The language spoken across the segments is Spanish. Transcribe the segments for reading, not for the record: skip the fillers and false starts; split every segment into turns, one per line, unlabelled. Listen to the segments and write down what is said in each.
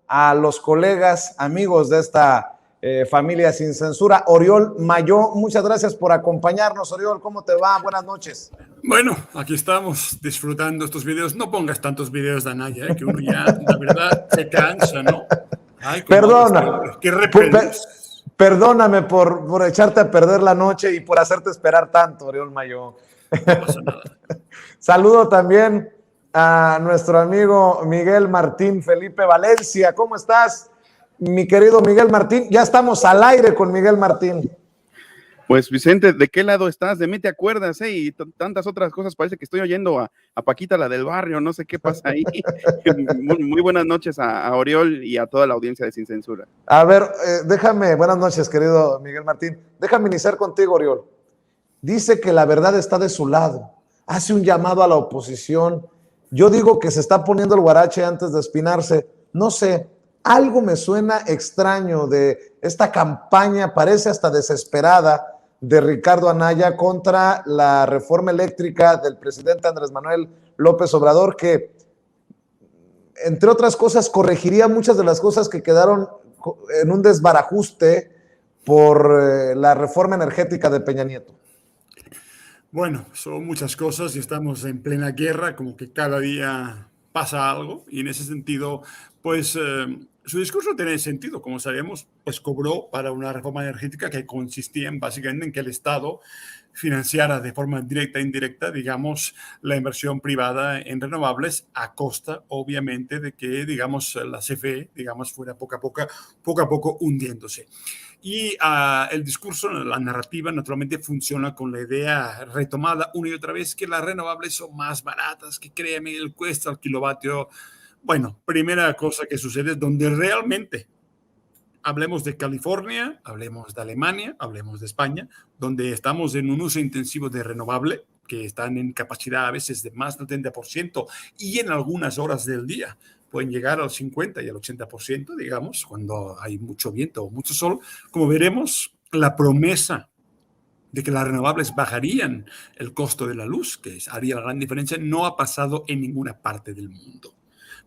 A los colegas, amigos de esta familia sin censura. Oriol Mayó, muchas gracias por acompañarnos. Oriol, ¿cómo te va? Buenas noches.
Bueno, aquí estamos disfrutando estos videos. No pongas tantos videos de Anaya, que uno ya, la verdad, se cansa, ¿no? Ay,
Perdona,
qué repeles.
perdóname por echarte a perder la noche y por hacerte esperar tanto, Oriol Mayó.
No pasa nada.
Saludo también a nuestro amigo Miguel Martín Felipe Valencia. ¿Cómo estás, mi querido Miguel Martín? Ya estamos al aire con Miguel Martín.
Pues Vicente, ¿de qué lado estás? De mí te acuerdas, y tantas otras cosas. Parece que estoy oyendo a Paquita, la del barrio, no sé qué pasa ahí. Muy buenas noches a Oriol y a toda la audiencia de Sin Censura.
A ver, buenas noches, querido Miguel Martín. Déjame iniciar contigo, Oriol. Dice que la verdad está de su lado. Hace un llamado a la oposición. Yo digo que se está poniendo el guarache antes de espinarse. No sé, algo me suena extraño de esta campaña, parece hasta desesperada, de Ricardo Anaya contra la reforma eléctrica del presidente Andrés Manuel López Obrador, que, entre otras cosas, corregiría muchas de las cosas que quedaron en un desbarajuste por la reforma energética de Peña Nieto.
Bueno, son muchas cosas y estamos en plena guerra, como que cada día pasa algo, y en ese sentido, pues su discurso tiene sentido. Como sabemos, pues cobró para una reforma energética que consistía básicamente en que el Estado financiara de forma directa e indirecta, digamos, la inversión privada en renovables a costa, obviamente, de que, digamos, la CFE, digamos, fuera poco a poco hundiéndose. Y el discurso, la narrativa, naturalmente funciona con la idea retomada una y otra vez que las renovables son más baratas, que créeme, el cuesta al kilovatio. Bueno, primera cosa que sucede es donde realmente, hablemos de California, hablemos de Alemania, hablemos de España, donde estamos en un uso intensivo de renovable, que están en capacidad a veces de más del 30% y en algunas horas del día pueden llegar al 50 y al 80%, digamos, cuando hay mucho viento o mucho sol. Como veremos, la promesa de que las renovables bajarían el costo de la luz, que haría la gran diferencia, no ha pasado en ninguna parte del mundo.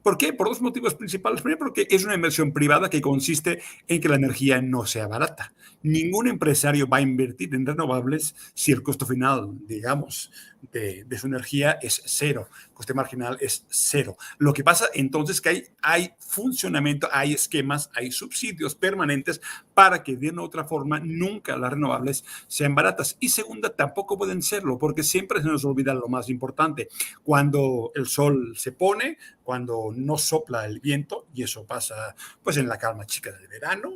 ¿Por qué? Por dos motivos principales. Primero, porque es una inversión privada que consiste en que la energía no sea barata. Ningún empresario va a invertir en renovables si el costo final, digamos, de su energía es cero. El coste marginal es cero. Lo que pasa entonces es que hay funcionamiento, hay esquemas, hay subsidios permanentes para que de una u otra forma nunca las renovables sean baratas. Y segunda, tampoco pueden serlo, porque siempre se nos olvida lo más importante. Cuando el sol se pone, cuando no sopla el viento, y eso pasa pues en la calma chica del verano,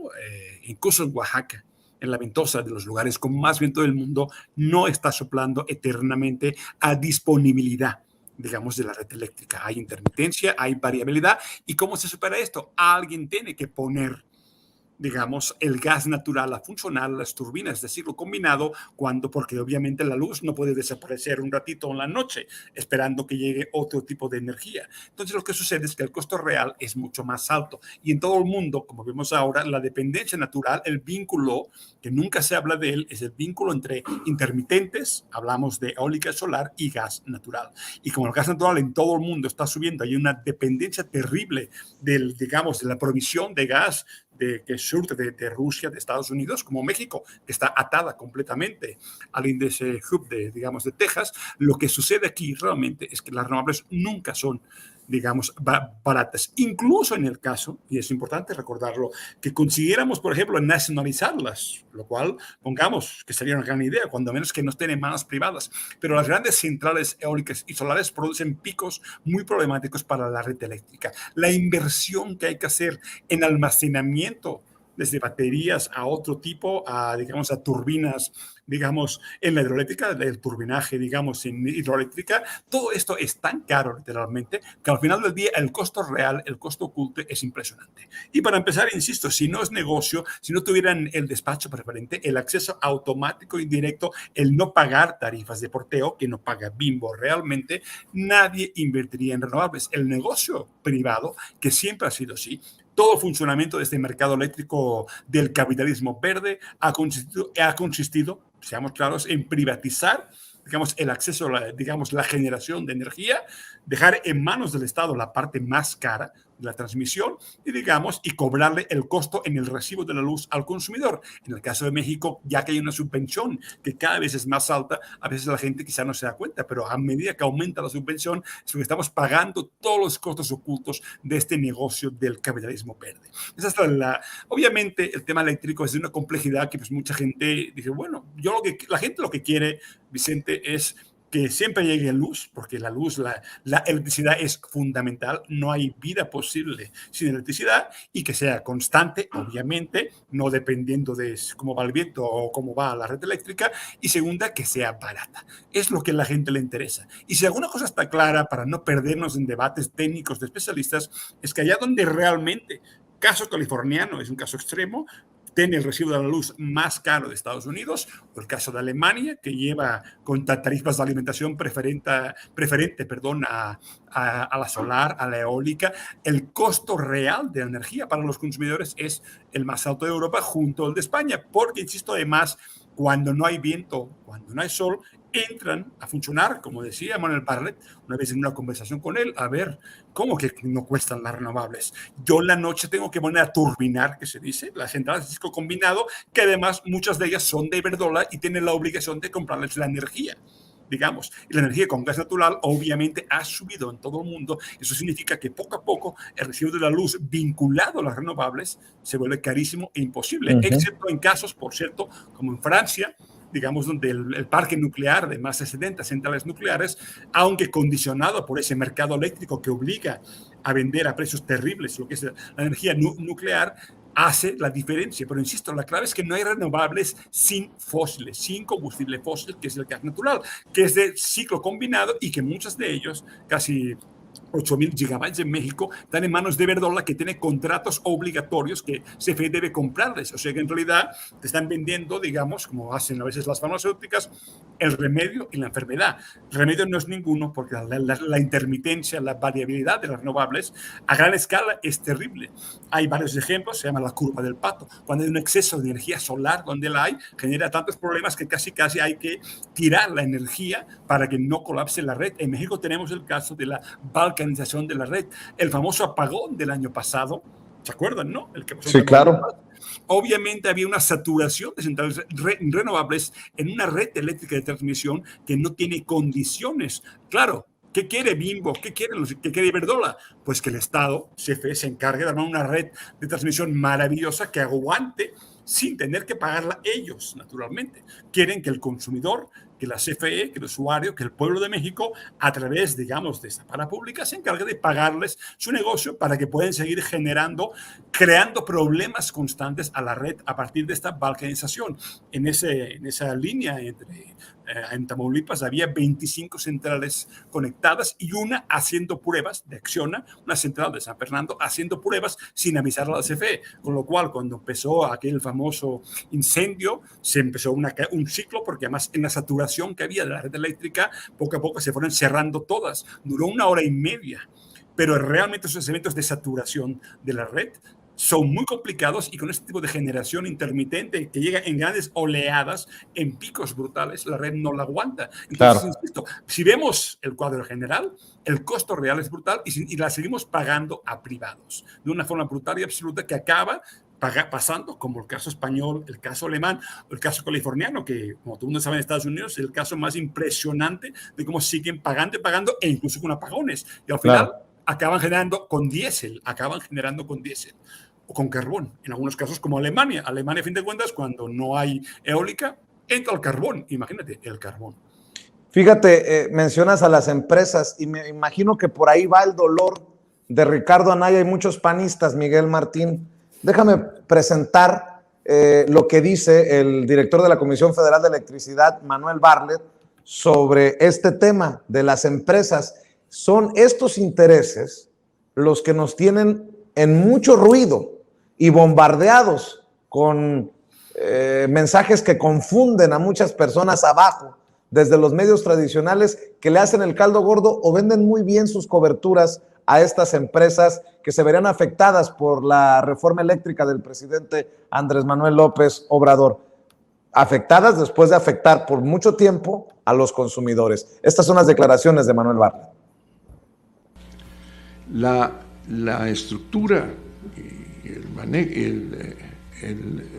incluso en Oaxaca, en la ventosa de los lugares con más viento del mundo, no está soplando eternamente a disponibilidad, digamos, de la red eléctrica. Hay intermitencia, hay variabilidad. ¿Y cómo se supera esto? Alguien tiene que poner, digamos, el gas natural a funcionar, las turbinas de ciclo combinado, porque obviamente la luz no puede desaparecer un ratito en la noche esperando que llegue otro tipo de energía. Entonces lo que sucede es que el costo real es mucho más alto, y en todo el mundo, como vemos ahora, la dependencia natural, el vínculo, que nunca se habla de él, es el vínculo entre intermitentes, hablamos de eólica solar, y gas natural. Y como el gas natural en todo el mundo está subiendo, hay una dependencia terrible digamos, de la provisión de gas que surte de Rusia, de Estados Unidos, como México, que está atada completamente al índice Hub de Texas. Lo que sucede aquí realmente es que las renovables nunca son, digamos, baratas. Incluso en el caso, y es importante recordarlo, que consiguiéramos, por ejemplo, nacionalizarlas, lo cual, pongamos, que sería una gran idea, cuando menos que no estén en manos privadas. Pero las grandes centrales eólicas y solares producen picos muy problemáticos para la red eléctrica. La inversión que hay que hacer en almacenamiento, desde baterías a otro tipo, digamos, a turbinas, digamos, en la hidroeléctrica, el turbinaje, digamos, en hidroeléctrica, todo esto es tan caro, literalmente, que al final del día el costo real, el costo oculto es impresionante. Y para empezar, insisto, si no es negocio, si no tuvieran el despacho preferente, el acceso automático y directo, el no pagar tarifas de porteo, que no paga Bimbo realmente, nadie invertiría en renovables. El negocio privado, que siempre ha sido así, todo funcionamiento de este mercado eléctrico del capitalismo verde ha consistido, seamos claros, en privatizar, digamos, el acceso, digamos, la generación de energía, dejar en manos del Estado la parte más cara, de la transmisión y, digamos, y cobrarle el costo en el recibo de la luz al consumidor. En el caso de México, ya que hay una subvención que cada vez es más alta, a veces la gente quizá no se da cuenta, pero a medida que aumenta la subvención, es porque estamos pagando todos los costos ocultos de este negocio del capitalismo verde. Obviamente, el tema eléctrico es de una complejidad que pues mucha gente dice, bueno, la gente lo que quiere, Vicente, es que siempre llegue luz, porque la luz, la electricidad es fundamental, no hay vida posible sin electricidad, y que sea constante, obviamente, no dependiendo de cómo va el viento o cómo va la red eléctrica, y segunda, que sea barata. Es lo que a la gente le interesa. Y si alguna cosa está clara, para no perdernos en debates técnicos de especialistas, es que allá donde realmente, caso californiano es un caso extremo, tiene el recibo de la luz más caro de Estados Unidos, o el caso de Alemania, que lleva con tarifas de alimentación preferente a la solar, a la eólica. El costo real de la energía para los consumidores es el más alto de Europa junto al de España, porque, insisto, además, cuando no hay viento, cuando no hay sol, entran a funcionar, como decía Manuel Bartlett, una vez en una conversación con él, a ver, ¿cómo que no cuestan las renovables? Yo en la noche tengo que poner a turbinar, que se dice, las centrales de ciclo combinado, que además muchas de ellas son de Iberdrola y tienen la obligación de comprarles la energía, digamos. Y la energía con gas natural obviamente ha subido en todo el mundo. Eso significa que poco a poco el recibo de la luz vinculado a las renovables se vuelve carísimo e imposible, excepto en casos, por cierto, como en Francia, digamos, donde el parque nuclear de más de 70 centrales nucleares, aunque condicionado por ese mercado eléctrico que obliga a vender a precios terribles lo que es la energía nuclear, hace la diferencia. Pero insisto, la clave es que no hay renovables sin fósiles, sin combustible fósil, que es el gas natural, que es de ciclo combinado y que muchos de ellos, casi 8.000 gigabytes en México, están en manos de Iberdrola, que tiene contratos obligatorios que CFE debe comprarles. O sea que en realidad te están vendiendo, digamos, como hacen a veces las farmacéuticas, el remedio y la enfermedad. El remedio no es ninguno, porque la intermitencia, la variabilidad de las renovables a gran escala es terrible. Hay varios ejemplos, se llama la curva del pato. Cuando hay un exceso de energía solar, donde la hay, genera tantos problemas que casi hay que tirar la energía para que no colapse la red. En México tenemos el caso de la balcanización de la red, el famoso apagón del año pasado. ¿Se acuerdan, no? El que pasó.
Sí, claro.
Obviamente había una saturación de centrales renovables en una red eléctrica de transmisión que no tiene condiciones. Claro, ¿qué quiere Bimbo? ¿Qué quiere Iberdrola? Pues que el Estado, CFE, se encargue de armar una red de transmisión maravillosa que aguante sin tener que pagarla ellos, naturalmente. Quieren que el consumidor, que la CFE, que el usuario, que el pueblo de México, a través, digamos, de esta para pública, se encargue de pagarles su negocio para que puedan seguir creando problemas constantes a la red a partir de esta balcanización. En esa línea en Tamaulipas había 25 centrales conectadas y una haciendo pruebas de Acciona, una central de San Fernando, haciendo pruebas sin avisar a la CFE, con lo cual cuando empezó aquel famoso incendio, se empezó un ciclo, porque además en la saturación que había de la red eléctrica, poco a poco se fueron cerrando todas. Duró 1 hora y media, pero realmente esos eventos de saturación de la red son muy complicados, y con este tipo de generación intermitente que llega en grandes oleadas, en picos brutales, la red no la aguanta. Entonces, claro, insisto, si vemos el cuadro general, el costo real es brutal y la seguimos pagando a privados de una forma brutal y absoluta, que acaba pasando, como el caso español, el caso alemán, o el caso californiano, que, como todo el mundo sabe, en Estados Unidos es el caso más impresionante de cómo siguen pagando e incluso con apagones. Y al final, claro, acaban generando con diésel o con carbón, en algunos casos como Alemania. Alemania, a fin de cuentas, cuando no hay eólica, entra el carbón. Imagínate, el carbón.
Fíjate, mencionas a las empresas y me imagino que por ahí va el dolor de Ricardo Anaya y muchos panistas, Miguel Martín. Déjame presentar lo que dice el director de la Comisión Federal de Electricidad, Manuel Bartlett, sobre este tema de las empresas. Son estos intereses los que nos tienen en mucho ruido y bombardeados con mensajes que confunden a muchas personas abajo, desde los medios tradicionales, que le hacen el caldo gordo o venden muy bien sus coberturas a estas empresas que se verán afectadas por la reforma eléctrica del presidente Andrés Manuel López Obrador. Afectadas después de afectar por mucho tiempo a los consumidores. Estas son las declaraciones de Manuel Bartlett.
la estructura y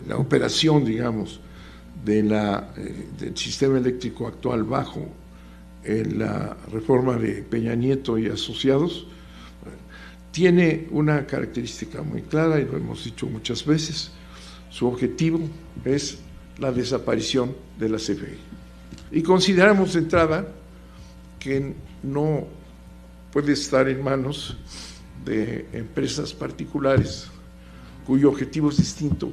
la operación, digamos, del sistema eléctrico actual bajo la reforma de Peña Nieto y asociados, tiene una característica muy clara y lo hemos dicho muchas veces: su objetivo es la desaparición de la CFE. Y consideramos de entrada que no puede estar en manos de empresas particulares cuyo objetivo es distinto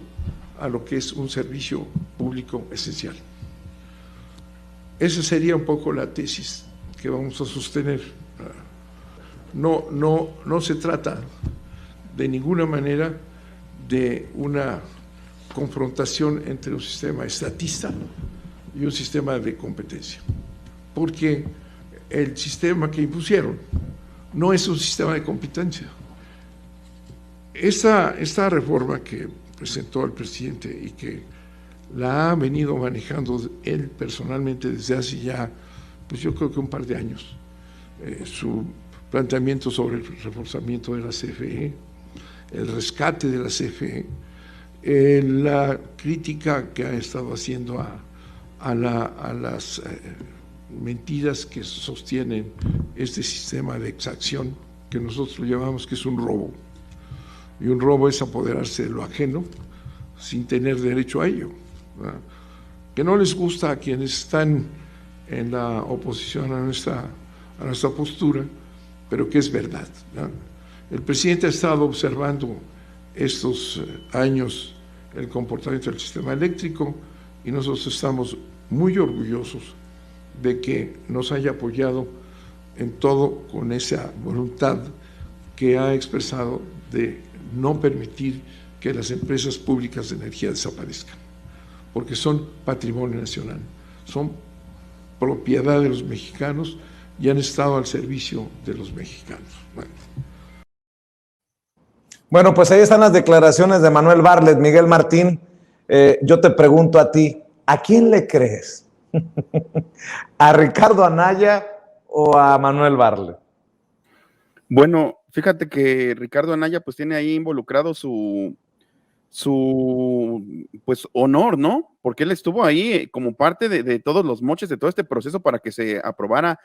a lo que es un servicio público esencial. Esa sería un poco la tesis que vamos a sostener. No se trata de ninguna manera de una confrontación entre un sistema estatista y un sistema de competencia, porque el sistema que impusieron no es un sistema de competencia. Esta reforma que presentó el presidente y que la ha venido manejando él personalmente desde hace ya, pues yo creo que un par de años, su planteamiento sobre el reforzamiento de la CFE, el rescate de la CFE, la crítica que ha estado haciendo a las mentiras que sostienen este sistema de exacción que nosotros llamamos que es un robo. Y un robo es apoderarse de lo ajeno sin tener derecho a ello, ¿verdad? Que no les gusta a quienes están en la oposición a nuestra postura, pero que es verdad, ¿verdad? El presidente ha estado observando estos años el comportamiento del sistema eléctrico y nosotros estamos muy orgullosos de que nos haya apoyado en todo con esa voluntad que ha expresado de no permitir que las empresas públicas de energía desaparezcan, porque son patrimonio nacional, son propiedad de los mexicanos y han estado al servicio de los mexicanos.
Bueno, pues ahí están las declaraciones de Manuel Bartlett. Miguel Martín, yo te pregunto a ti, ¿a quién le crees? ¿A Ricardo Anaya o a Manuel Bartlett?
Bueno, fíjate que Ricardo Anaya pues tiene ahí involucrado su pues honor, ¿no? Porque él estuvo ahí como parte de todos los moches de todo este proceso para que se aprobara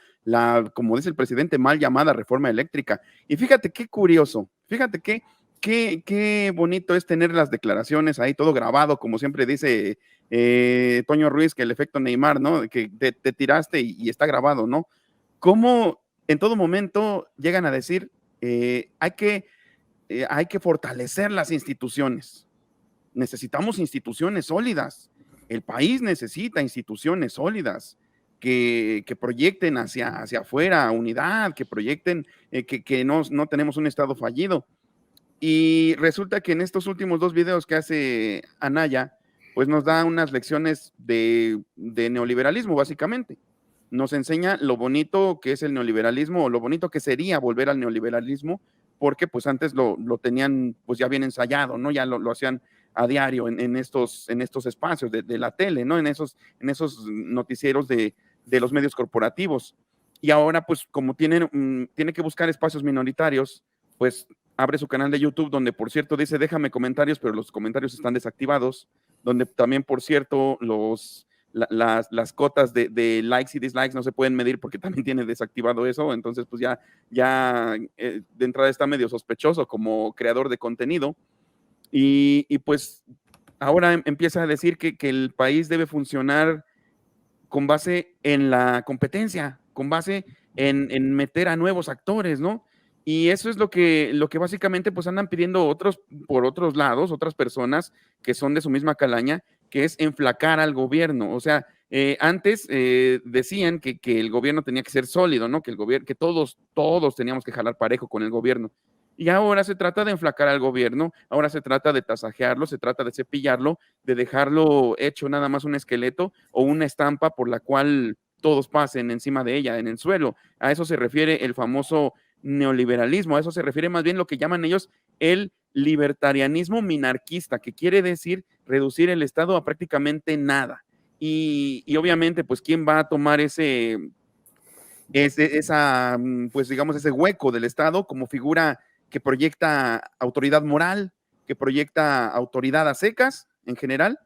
como dice el presidente, mal llamada reforma eléctrica. Y fíjate qué curioso, fíjate qué bonito es tener las declaraciones ahí, todo grabado, como siempre dice Toño Ruiz, que el efecto Neymar, ¿no? Que te tiraste y está grabado, ¿no? Cómo en todo momento llegan a decir, hay que fortalecer las instituciones. Necesitamos instituciones sólidas. El país necesita instituciones sólidas que proyecten hacia afuera unidad, que proyecten que no tenemos un Estado fallido. Y resulta que en estos últimos 2 videos que hace Anaya, pues nos da unas lecciones de neoliberalismo, básicamente. Nos enseña lo bonito que es el neoliberalismo, o lo bonito que sería volver al neoliberalismo, porque pues antes lo tenían pues ya bien ensayado, ¿no? Ya lo hacían a diario en estos espacios de la tele, ¿no? En esos noticieros de los medios corporativos. Y ahora pues como tiene que buscar espacios minoritarios, pues abre su canal de YouTube, donde por cierto dice déjame comentarios, pero los comentarios están desactivados, donde también por cierto las cotas de likes y dislikes no se pueden medir porque también tiene desactivado eso, entonces pues ya de entrada está medio sospechoso como creador de contenido y pues ahora empieza a decir que el país debe funcionar con base en la competencia, con base en meter a nuevos actores, ¿no? Y eso es lo que básicamente pues andan pidiendo por otros lados, otras personas que son de su misma calaña, que es enflacar al gobierno. O sea, antes decían que el gobierno tenía que ser sólido, ¿no? Que todos teníamos que jalar parejo con el gobierno. Y ahora se trata de enflacar al gobierno, ahora se trata de tasajearlo, se trata de cepillarlo, de dejarlo hecho nada más un esqueleto o una estampa por la cual todos pasen encima de ella, en el suelo. A eso se refiere el famoso neoliberalismo, a eso se refiere más bien lo que llaman ellos el libertarianismo minarquista, que quiere decir reducir el Estado a prácticamente nada. Y obviamente, pues, ¿quién va a tomar pues digamos, ese hueco del Estado como figura que proyecta autoridad moral, que proyecta autoridad a secas en general,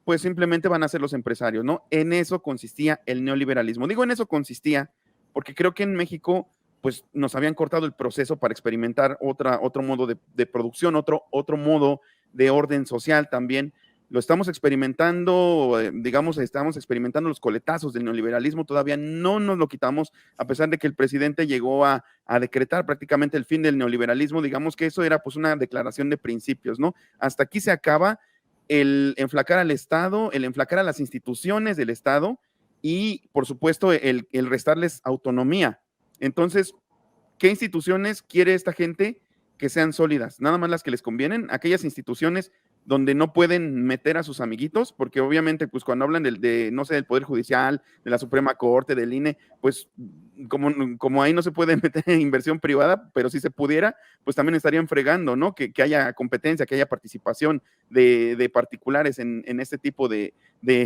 pues simplemente van a ser los empresarios, ¿no? En eso consistía el neoliberalismo. Digo en eso consistía porque creo que en México pues nos habían cortado el proceso para experimentar otro modo de producción, otro modo de orden social también. Lo estamos experimentando, digamos, estamos experimentando los coletazos del neoliberalismo, todavía no nos lo quitamos, a pesar de que el presidente llegó a decretar prácticamente el fin del neoliberalismo. Digamos que eso era pues una declaración de principios, ¿no? Hasta aquí se acaba el enflacar al Estado, el enflacar a las instituciones del Estado y, por supuesto, el restarles autonomía. Entonces, ¿qué instituciones quiere esta gente? Que sean sólidas, nada más las que les convienen, aquellas instituciones donde no pueden meter a sus amiguitos, porque obviamente, pues cuando hablan no sé, del Poder Judicial, de la Suprema Corte, del INE, pues como ahí no se puede meter en inversión privada, pero si se pudiera, pues también estarían fregando, ¿no? Que haya competencia, que haya participación de particulares en este tipo de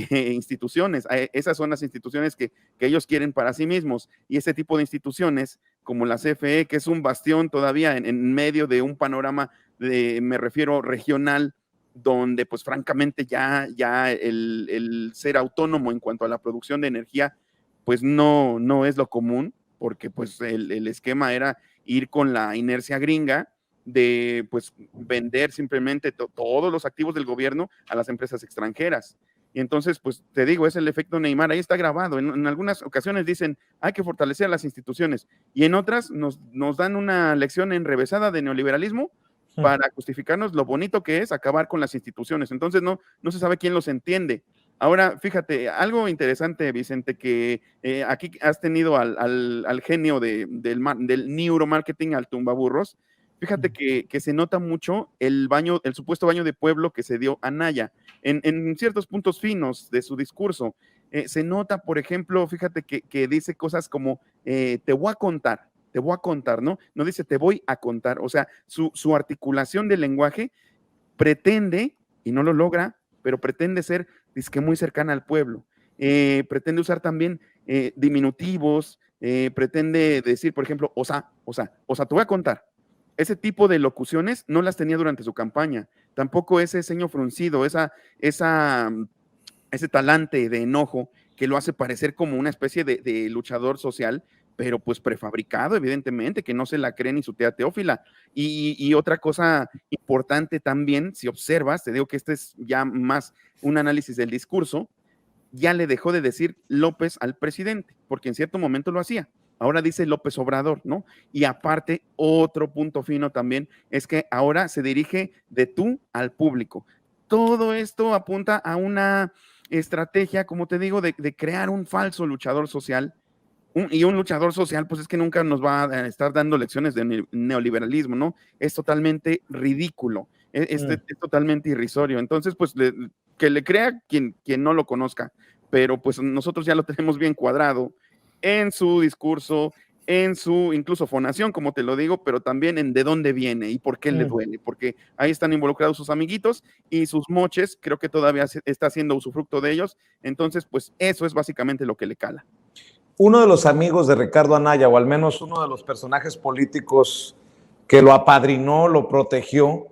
instituciones. Esas son las instituciones que ellos quieren para sí mismos, y ese tipo de instituciones, como la CFE, que es un bastión todavía en medio de un panorama me refiero regional, donde pues francamente ya el ser autónomo en cuanto a la producción de energía pues no es lo común, porque pues el esquema era ir con la inercia gringa de pues vender simplemente todos los activos del gobierno a las empresas extranjeras. Y entonces, pues te digo, es el efecto Neymar, ahí está grabado. En algunas ocasiones dicen, hay que fortalecer a las instituciones, y en otras nos dan una lección enrevesada de neoliberalismo para justificarnos lo bonito que es acabar con las instituciones. Entonces no se sabe quién los entiende. Ahora, fíjate, algo interesante, Vicente, que aquí has tenido al genio del neuromarketing, al tumbaburros. Fíjate que se nota mucho el supuesto baño de pueblo que se dio Anaya en ciertos puntos finos de su discurso. Se nota, por ejemplo, fíjate que dice cosas como, te voy a contar, ¿no? No dice te voy a contar. O sea, su articulación del lenguaje pretende, y no lo logra, pero pretende ser disque muy cercana al pueblo. Pretende usar también diminutivos, pretende decir, por ejemplo, o sea, te voy a contar. Ese tipo de locuciones no las tenía durante su campaña. Tampoco ese ceño fruncido, ese talante de enojo que lo hace parecer como una especie de luchador social, pero pues prefabricado, evidentemente, que no se la cree ni su tía Teófila. Y otra cosa importante también, si observas, te digo que este es ya más un análisis del discurso, ya le dejó de decir López al presidente, porque en cierto momento lo hacía. Ahora dice López Obrador, ¿no? Y aparte, otro punto fino también es que ahora se dirige de tú al público. Todo esto apunta a una estrategia, como te digo, de crear un falso luchador social. Y un luchador social, pues es que nunca nos va a estar dando lecciones de neoliberalismo, ¿no? Es totalmente ridículo, es totalmente irrisorio. Entonces, pues que le crea quien no lo conozca, pero pues nosotros ya lo tenemos bien cuadrado en su discurso, en su incluso fonación, como te lo digo, pero también en de dónde viene y por qué le duele, porque ahí están involucrados sus amiguitos y sus moches, creo que todavía está haciendo usufructo de ellos. Entonces, pues eso es básicamente lo que le cala.
Uno de los amigos de Ricardo Anaya, o al menos uno de los personajes políticos que lo apadrinó, lo protegió,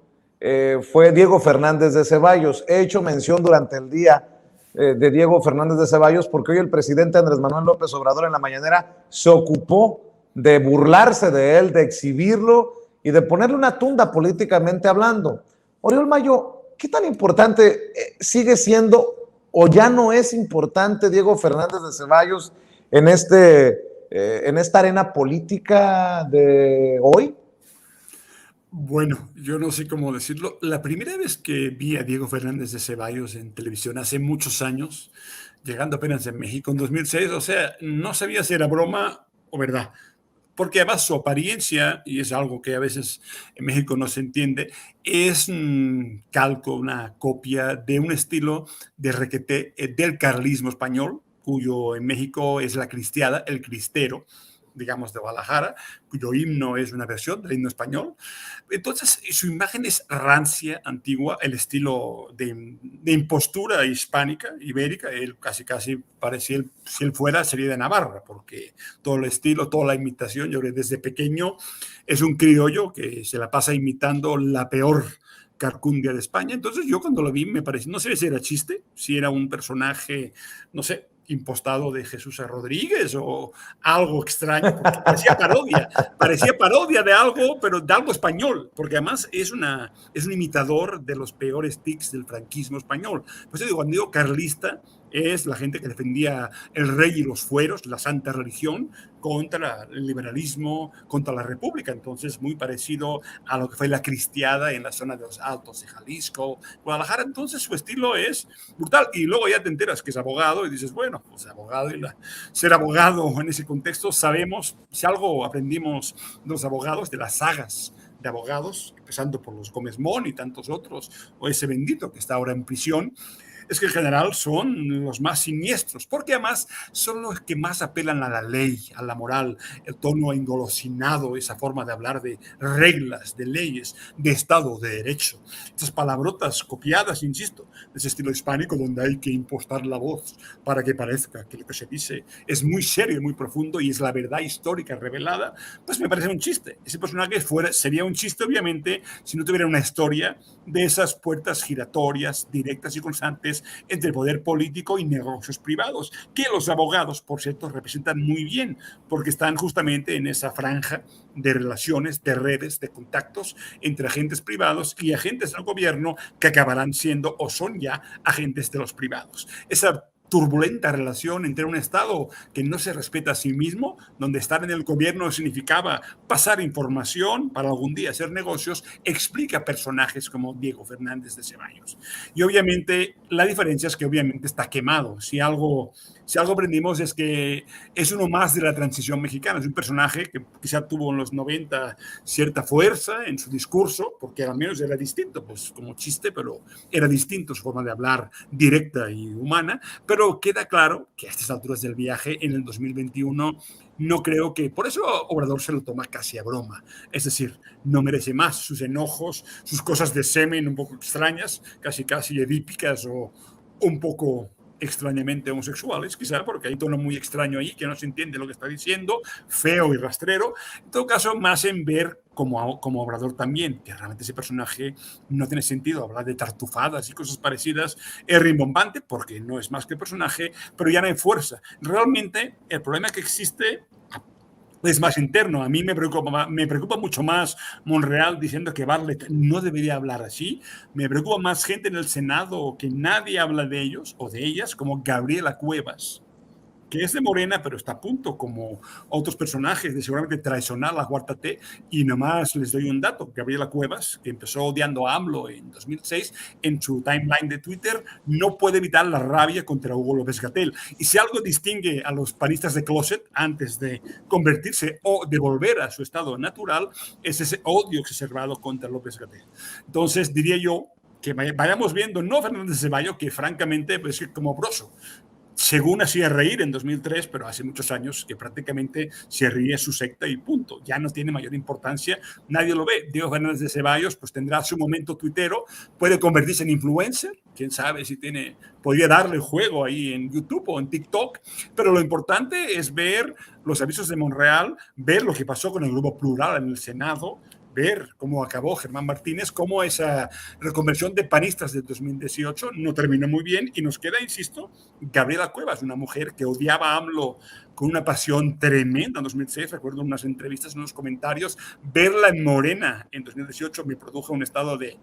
fue Diego Fernández de Ceballos. He hecho mención durante el día de Diego Fernández de Ceballos porque hoy el presidente Andrés Manuel López Obrador en la mañanera se ocupó de burlarse de él, de exhibirlo y de ponerle una tunda políticamente hablando. Oriol Mayo, ¿qué tan importante sigue siendo o ya no es importante Diego Fernández de Ceballos en esta arena política de hoy?
Bueno, yo no sé cómo decirlo. La primera vez que vi a Diego Fernández de Ceballos en televisión hace muchos años, llegando apenas en México en 2006, o sea, no sabía si era broma o verdad, porque además su apariencia, y es algo que a veces en México no se entiende, es un calco, una copia de un estilo de requeté del carlismo español, cuyo en México es la cristiada, el cristero, digamos, de Guadalajara, cuyo himno es una versión del himno español. Entonces, su imagen es rancia, antigua, el estilo de impostura hispánica, ibérica. Él casi parecía, si él fuera, sería de Navarra, porque todo el estilo, toda la imitación, yo creo que desde pequeño es un criollo que se la pasa imitando la peor carcundia de España. Entonces yo cuando lo vi me pareció, no sé si era chiste, si era un personaje, no sé, impostado de Jesús Rodríguez o algo extraño, porque parecía parodia de algo, pero de algo español, porque además es un imitador de los peores tics del franquismo español. Pues digo, cuando digo carlista, es la gente que defendía el rey y los fueros, la santa religión, contra el liberalismo, contra la república. Entonces, muy parecido a lo que fue la cristiada en la zona de los Altos de Jalisco, Guadalajara. Entonces, su estilo es brutal. Y luego ya te enteras que es abogado y dices, bueno, pues abogado y ser abogado en ese contexto, sabemos, si algo aprendimos de los abogados, de las sagas de abogados, empezando por los Gómez Mon y tantos otros, o ese bendito que está ahora en prisión, es que en general son los más siniestros, porque además son los que más apelan a la ley, a la moral, el tono engolosinado, esa forma de hablar de reglas, de leyes, de Estado de Derecho. Esas palabrotas copiadas, insisto, de ese estilo hispánico donde hay que impostar la voz para que parezca que lo que se dice es muy serio y muy profundo y es la verdad histórica revelada, pues me parece un chiste. Ese personaje sería un chiste, obviamente, si no tuviera una historia de esas puertas giratorias, directas y constantes entre el poder político y negocios privados, que los abogados, por cierto, representan muy bien, porque están justamente en esa franja de relaciones, de redes, de contactos entre agentes privados y agentes del gobierno que acabarán siendo o son ya agentes de los privados. Esa turbulenta relación entre un Estado que no se respeta a sí mismo, donde estar en el gobierno significaba pasar información para algún día hacer negocios, explica personajes como Diego Fernández de Ceballos. Y obviamente la diferencia es que obviamente está quemado. Si algo aprendimos es que es uno más de la transición mexicana. Es un personaje que quizá tuvo en los 90 cierta fuerza en su discurso, porque al menos era distinto, pues como chiste, pero era distinto su forma de hablar directa y humana. Pero queda claro que a estas alturas del viaje, en el 2021, no creo que... Por eso Obrador se lo toma casi a broma. Es decir, no merece más sus enojos, sus cosas de semen un poco extrañas, casi edípicas o un poco extrañamente homosexuales, quizá, porque hay tono muy extraño ahí, que no se entiende lo que está diciendo, feo y rastrero. En todo caso, más en ver como Obrador también, que realmente ese personaje no tiene sentido hablar de tartufadas y cosas parecidas, es rimbombante, porque no es más que personaje, pero ya no hay fuerza. Realmente, el problema que existe es más interno. A mí me preocupa mucho más Monreal diciendo que Bartlett no debería hablar así. Me preocupa más gente en el Senado que nadie habla de ellos o de ellas, como Gabriela Cuevas, que es de Morena, pero está a punto, como otros personajes, de seguramente traicionar la Cuarta T. Y nomás les doy un dato. Gabriela Cuevas, que empezó odiando a AMLO en 2006, en su timeline de Twitter, no puede evitar la rabia contra Hugo López-Gatell. Y si algo distingue a los panistas de closet antes de convertirse o de volver a su estado natural, es ese odio exacerbado contra López-Gatell. Entonces, diría yo que vayamos viendo, no Fernández de Ceballos, que francamente pues, como Broso, según hacía reír en 2003, pero hace muchos años que prácticamente se ríe su secta y punto. Ya no tiene mayor importancia, nadie lo ve. Diego Fernández de Ceballos pues tendrá su momento tuitero, puede convertirse en influencer, quién sabe si podría darle juego ahí en YouTube o en TikTok, pero lo importante es ver los avisos de Monreal, ver lo que pasó con el Grupo Plural en el Senado, ver cómo acabó Germán Martínez, cómo esa reconversión de panistas del 2018 no terminó muy bien y nos queda, insisto, Gabriela Cuevas, una mujer que odiaba a AMLO con una pasión tremenda en 2006, recuerdo unas entrevistas, unos comentarios, verla en Morena en 2018 me produjo un estado de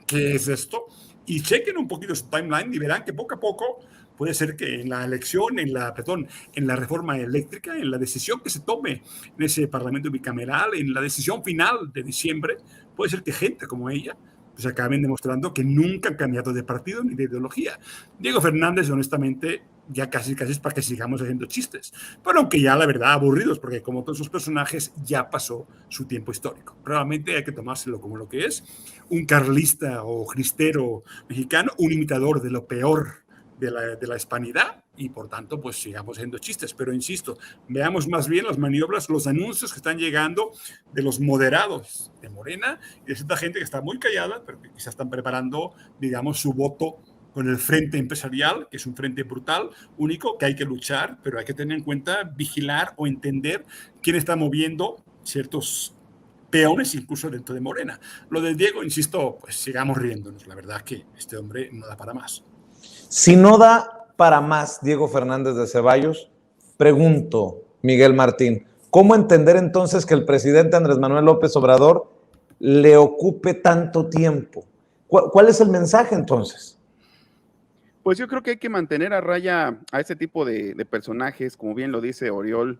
¿qué es esto? Y chequen un poquito su timeline y verán que poco a poco puede ser que en la elección, en la reforma eléctrica, en la decisión que se tome en ese Parlamento bicameral, en la decisión final de diciembre, puede ser que gente como ella pues acaben demostrando que nunca han cambiado de partido ni de ideología. Diego Fernández, honestamente, ya casi es para que sigamos haciendo chistes, pero aunque ya la verdad aburridos, porque como todos esos personajes ya pasó su tiempo histórico. Realmente hay que tomárselo como lo que es, un carlista o cristero mexicano, un imitador de lo peor de la hispanidad, y por tanto pues sigamos haciendo chistes, pero insisto, veamos más bien las maniobras, los anuncios que están llegando de los moderados de Morena y de cierta gente que está muy callada, pero que quizás están preparando, digamos, su voto con el frente empresarial, que es un frente brutal, único, que hay que luchar, pero hay que tener en cuenta, vigilar o entender quién está moviendo ciertos peones incluso dentro de Morena. Lo de Diego, insisto, pues sigamos riéndonos. La verdad que este hombre no da para más.
Si no da para más Diego Fernández de Ceballos, pregunto, Miguel Martín, ¿cómo entender entonces que el presidente Andrés Manuel López Obrador le ocupe tanto tiempo? ¿Cuál es el mensaje entonces?
Pues yo creo que hay que mantener a raya a este tipo de personajes, como bien lo dice Oriol,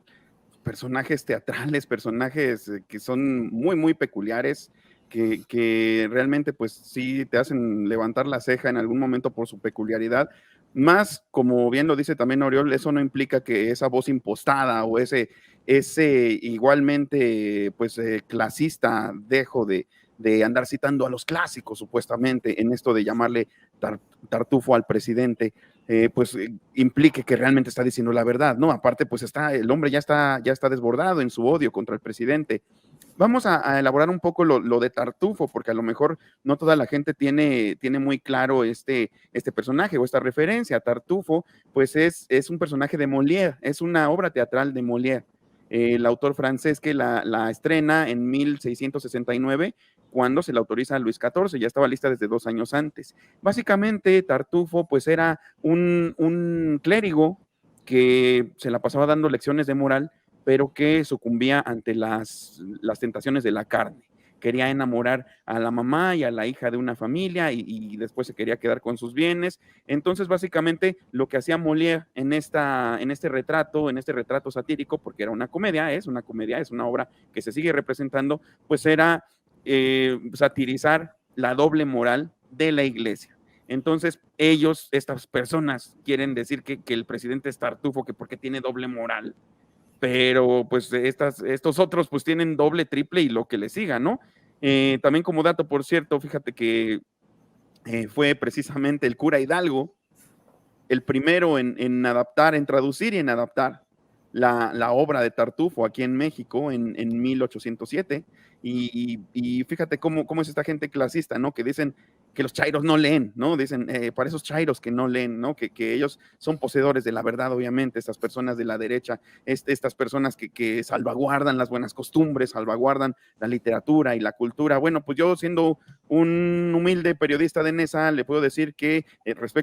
personajes teatrales, personajes que son muy, muy peculiares, que realmente pues sí te hacen levantar la ceja en algún momento por su peculiaridad. Más, como bien lo dice también Oriol, eso no implica que esa voz impostada o ese igualmente pues clasista dejo de andar citando a los clásicos supuestamente en esto de llamarle tartufo al presidente, implique que realmente está diciendo la verdad, ¿no? Aparte, pues el hombre ya está desbordado en su odio contra el presidente. Vamos a elaborar un poco lo de Tartufo, porque a lo mejor no toda la gente tiene muy claro este personaje o esta referencia. Tartufo, pues es un personaje de Molière, es una obra teatral de Molière. El autor francés que la estrena en 1669, cuando se la autoriza a Luis XIV, ya estaba lista desde 2 años antes. Básicamente, Tartufo pues era un clérigo que se la pasaba dando lecciones de moral, pero que sucumbía ante las tentaciones de la carne. Quería enamorar a la mamá y a la hija de una familia y después se quería quedar con sus bienes. Entonces, básicamente, lo que hacía Molière en este retrato satírico, porque era una comedia, es una obra que se sigue representando, pues era satirizar la doble moral de la iglesia. Entonces, estas personas, quieren decir que el presidente es tartufo, que porque tiene doble moral, pero pues estos otros pues tienen doble, triple y lo que le siga, ¿no? También como dato, por cierto, fíjate que fue precisamente el cura Hidalgo el primero en traducir y en adaptar la obra de Tartufo aquí en México en 1807. Y fíjate cómo es esta gente clasista, ¿no? Que dicen que los chairos no leen, ¿no? Dicen, para esos chairos que no leen, ¿no? Que ellos son poseedores de la verdad, obviamente, estas personas de la derecha, estas personas que salvaguardan las buenas costumbres, salvaguardan la literatura y la cultura. Bueno, pues yo, siendo un humilde periodista de Nesa, le puedo decir que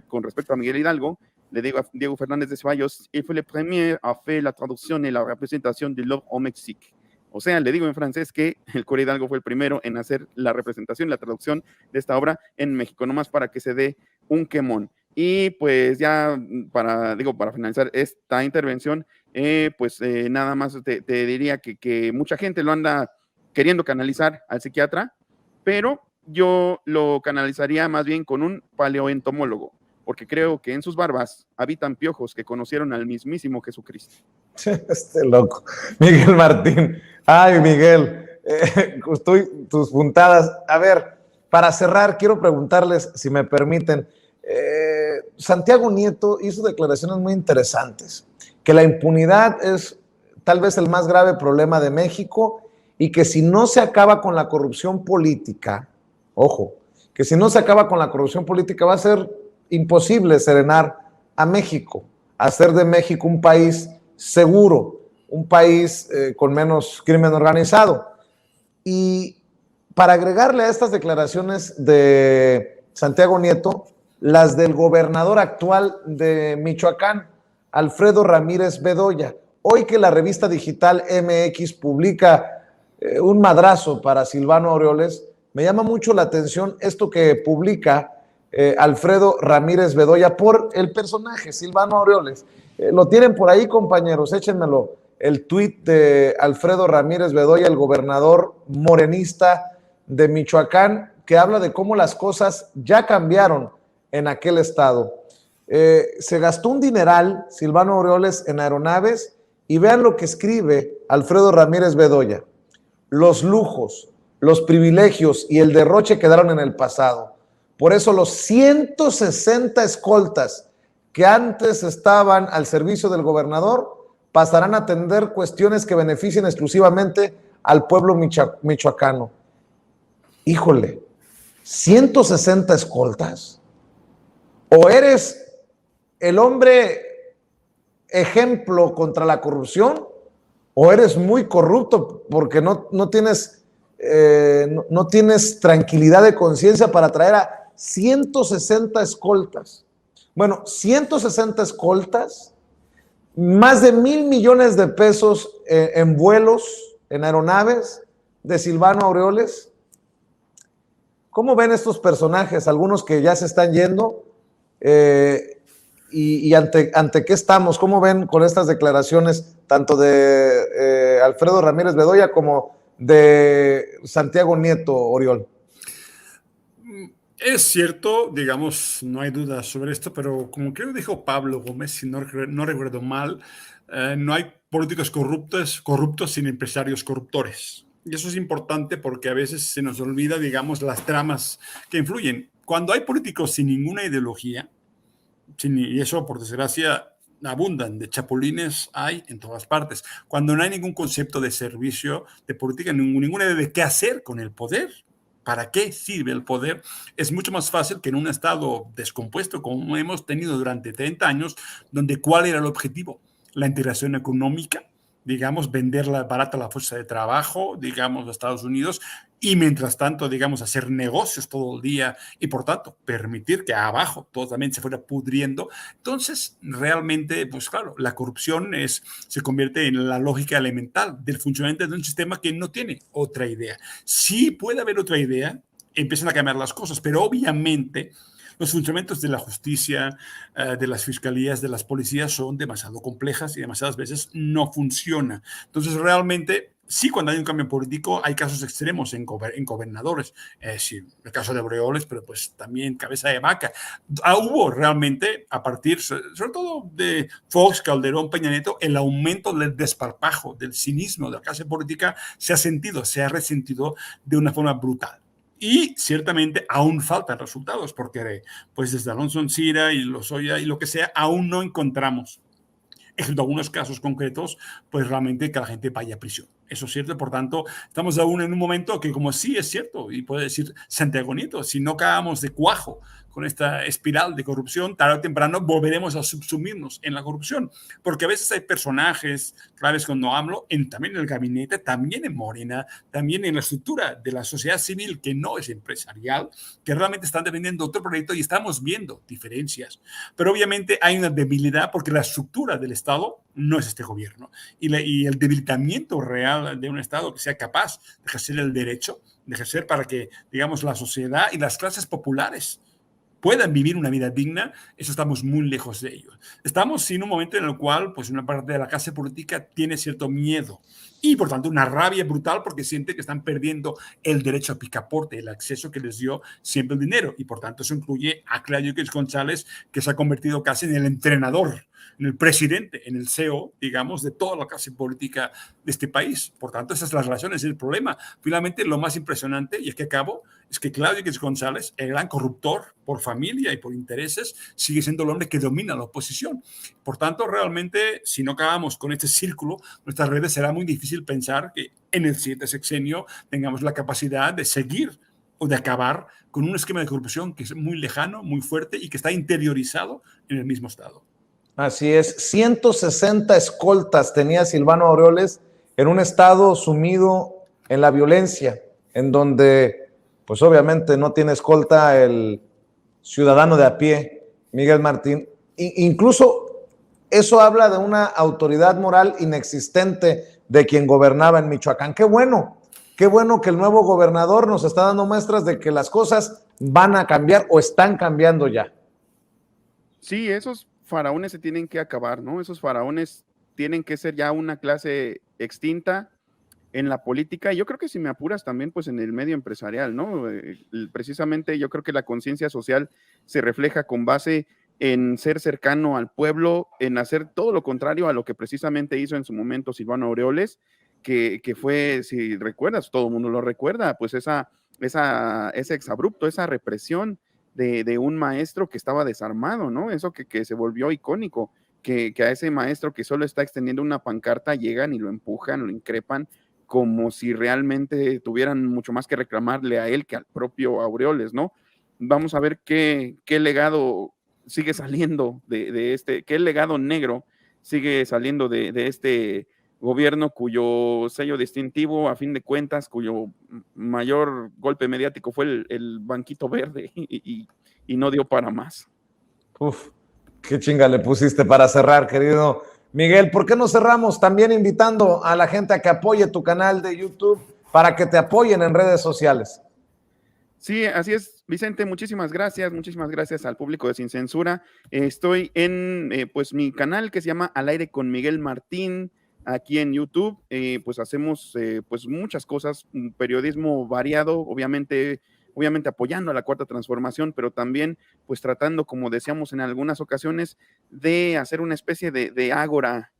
con respecto a Miguel Hidalgo, le digo a Diego Fernández de Ceballos, il fue le premier a faire la traducción y la representación de l'œuvre au Mexique. O sea, le digo en francés que el cura Hidalgo fue el primero en hacer la representación, la traducción de esta obra en México, nomás para que se dé un quemón. Y pues ya para finalizar esta intervención, nada más te diría que mucha gente lo anda queriendo canalizar al psiquiatra, pero yo lo canalizaría más bien con un paleoentomólogo, porque creo que en sus barbas habitan piojos que conocieron al mismísimo Jesucristo.
Este loco. Miguel Martín. Ay, Miguel, tus puntadas. A ver, para cerrar, quiero preguntarles, si me permiten, Santiago Nieto hizo declaraciones muy interesantes, que la impunidad es tal vez el más grave problema de México y que si no se acaba con la corrupción política, ojo, que si no se acaba con la corrupción política va a ser imposible serenar a México, hacer de México un país seguro, un país con menos crimen organizado. Y para agregarle a estas declaraciones de Santiago Nieto, las del gobernador actual de Michoacán, Alfredo Ramírez Bedoya. Hoy que la revista digital MX publica un madrazo para Silvano Aureoles, me llama mucho la atención esto que publica Alfredo Ramírez Bedoya por el personaje Silvano Aureoles. Lo tienen por ahí, compañeros, échenmelo. El tuit de Alfredo Ramírez Bedoya, el gobernador morenista de Michoacán, que habla de cómo las cosas ya cambiaron en aquel estado. Se gastó un dineral Silvano Aureoles en aeronaves y vean lo que escribe Alfredo Ramírez Bedoya. Los lujos, los privilegios y el derroche quedaron en el pasado. Por eso los 160 escoltas que antes estaban al servicio del gobernador pasarán a atender cuestiones que beneficien exclusivamente al pueblo michoacano. Híjole, 160 escoltas. O eres el hombre ejemplo contra la corrupción, o eres muy corrupto porque no tienes tranquilidad de conciencia para traer a 160 escoltas. Bueno, 160 escoltas, más de 1,000 millones de pesos en vuelos, en aeronaves de Silvano Aureoles. ¿Cómo ven estos personajes? Algunos que ya se están yendo. Y ante qué estamos, ¿cómo ven con estas declaraciones tanto de Alfredo Ramírez Bedoya como de Santiago Nieto, Oriol?
Es cierto, digamos, no hay duda sobre esto, pero como creo que dijo Pablo Gómez, si no recuerdo mal, no hay políticos corruptos sin empresarios corruptores. Y eso es importante porque a veces se nos olvida, digamos, las tramas que influyen. Cuando hay políticos sin ninguna ideología, y eso, por desgracia, abundan, de chapulines hay en todas partes. Cuando no hay ningún concepto de servicio, de política, ninguna idea de qué hacer con el poder, para qué sirve el poder, es mucho más fácil que en un estado descompuesto como hemos tenido durante 30 años, donde ¿cuál era el objetivo? La integración económica, digamos, venderla barata la fuerza de trabajo, digamos, a Estados Unidos, y mientras tanto, digamos, hacer negocios todo el día y, por tanto, permitir que abajo todo también se fuera pudriendo. Entonces, realmente, pues claro, la corrupción se convierte en la lógica elemental del funcionamiento de un sistema que no tiene otra idea. Sí puede haber otra idea, empiezan a cambiar las cosas, pero obviamente los funcionamientos de la justicia, de las fiscalías, de las policías son demasiado complejas y demasiadas veces no funciona. Entonces, realmente, sí, cuando hay un cambio político, hay casos extremos en gobernadores. Sí, el caso de Aureoles, pero pues también cabeza de vaca. Hubo realmente, a partir, sobre todo de Fox, Calderón, Peña Nieto, el aumento del desparpajo, del cinismo de la clase política se ha resentido de una forma brutal. Y ciertamente aún faltan resultados, porque pues desde Alonso Ancira y Lozoya y lo que sea, aún no encontramos, en algunos casos concretos, pues realmente que la gente vaya a prisión. Eso es cierto, por tanto, estamos aún en un momento que, como sí es cierto, y puede decir Santiago Nieto, si no caemos de cuajo con esta espiral de corrupción, tarde o temprano volveremos a subsumirnos en la corrupción, porque a veces hay personajes claves cuando hablo, también en el gabinete, también en Morena, también en la estructura de la sociedad civil que no es empresarial, que realmente están defendiendo otro proyecto y estamos viendo diferencias. Pero obviamente hay una debilidad porque la estructura del Estado no es este gobierno. Y el debilitamiento real de un Estado que sea capaz de ejercer el derecho, de ejercer para que, digamos, la sociedad y las clases populares puedan vivir una vida digna, eso estamos muy lejos de ello. Estamos en un momento en el cual, pues, una parte de la clase política tiene cierto miedo y, por tanto, una rabia brutal porque siente que están perdiendo el derecho a picaporte, el acceso que les dio siempre el dinero. Y, por tanto, eso incluye a Claudio X González, que se ha convertido casi en el entrenador, en el presidente, en el CEO, digamos, de toda la clase política de este país. Por tanto, esas son las relaciones, el problema. Finalmente, lo más impresionante, y es que acabo, es que Claudio X González, el gran corruptor por familia y por intereses, sigue siendo el hombre que domina la oposición. Por tanto, realmente, si no acabamos con este círculo, nuestras redes será muy difícil pensar que en el siguiente sexenio tengamos la capacidad de seguir o de acabar con un esquema de corrupción que es muy lejano, muy fuerte y que está interiorizado en el mismo Estado.
Así es, 160 escoltas tenía Silvano Aureoles en un estado sumido en la violencia, en donde, pues obviamente no tiene escolta el ciudadano de a pie, Miguel Martín. Incluso eso habla de una autoridad moral inexistente de quien gobernaba en Michoacán. Qué bueno que el nuevo gobernador nos está dando muestras de que las cosas van a cambiar o están cambiando ya.
Sí, esos faraones se tienen que acabar, ¿no? Esos faraones tienen que ser ya una clase extinta en la política y yo creo que si me apuras también pues en el medio empresarial, ¿no? Precisamente yo creo que la conciencia social se refleja con base en ser cercano al pueblo, en hacer todo lo contrario a lo que precisamente hizo en su momento Silvano Aureoles, que fue, si recuerdas, todo el mundo lo recuerda, pues ese exabrupto, esa represión de un maestro que estaba desarmado, ¿no? Eso que se volvió icónico, que a ese maestro que solo está extendiendo una pancarta llegan y lo empujan, lo increpan, como si realmente tuvieran mucho más que reclamarle a él que al propio Aureoles, ¿no? Vamos a ver qué legado sigue saliendo de este, qué legado negro sigue saliendo de este gobierno cuyo sello distintivo, a fin de cuentas, cuyo mayor golpe mediático fue el banquito verde y no dio para más.
Uf, qué chinga le pusiste para cerrar, querido Miguel. ¿Por qué no cerramos también invitando a la gente a que apoye tu canal de YouTube para que te apoyen en redes sociales?
Sí, así es, Vicente, muchísimas gracias al público de Sin Censura. Estoy en pues mi canal que se llama Al Aire con Miguel Martín, aquí en YouTube. Pues hacemos pues muchas cosas, un periodismo variado, obviamente apoyando a la Cuarta Transformación, pero también pues tratando, como decíamos en algunas ocasiones, de hacer una especie de ágora,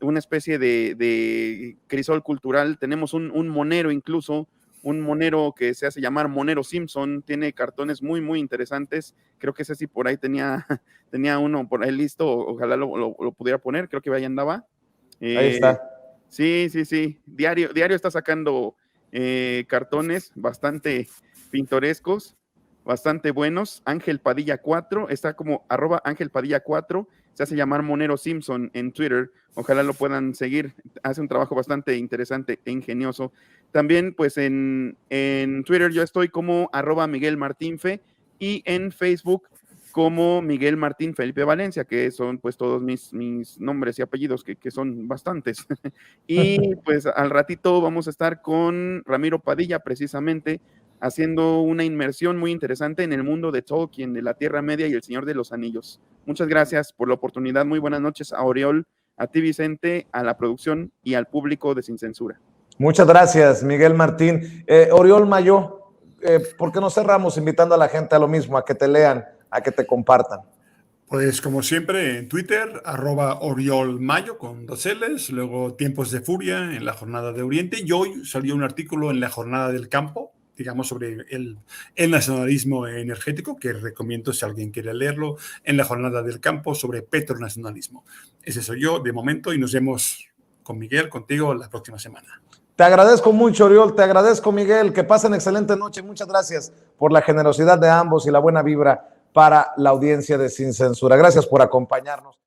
una especie de crisol cultural. Tenemos un monero incluso, un monero que se hace llamar Monero Simpson, tiene cartones muy, muy interesantes. Creo que ese sí por ahí tenía uno por ahí listo, ojalá lo pudiera poner, creo que ahí andaba.
Ahí está.
Sí. Diario está sacando cartones bastante pintorescos, bastante buenos. Ángel Padilla 4, está como @Ángel Padilla 4, se hace llamar Monero Simpson en Twitter, ojalá lo puedan seguir, hace un trabajo bastante interesante e ingenioso. También pues en Twitter yo estoy como @Miguel Martín Fe y en Facebook como Miguel Martín Felipe Valencia, que son pues todos mis nombres y apellidos, que son bastantes. Y pues al ratito vamos a estar con Ramiro Padilla precisamente haciendo una inmersión muy interesante en el mundo de Tolkien, de la Tierra Media y el Señor de los Anillos. Muchas gracias por la oportunidad, muy buenas noches a Oriol, a ti Vicente, a la producción y al público de Sin Censura.
Muchas gracias, Miguel Martín. Oriol Mayo, ¿por qué no cerramos invitando a la gente a lo mismo, a que te lean, a que te compartan?
Pues como siempre en Twitter, @OriolMayo con 2 L's, luego Tiempos de Furia en la Jornada de Oriente, y hoy salió un artículo en la Jornada del Campo, digamos, sobre el nacionalismo energético, que recomiendo si alguien quiere leerlo, en la Jornada del Campo sobre petronacionalismo. Ese soy yo de momento y nos vemos con Miguel, contigo, la próxima semana.
Te agradezco mucho, Oriol, te agradezco, Miguel, que pasen excelente noche. Muchas gracias por la generosidad de ambos y la buena vibra para la audiencia de Sin Censura. Gracias por acompañarnos.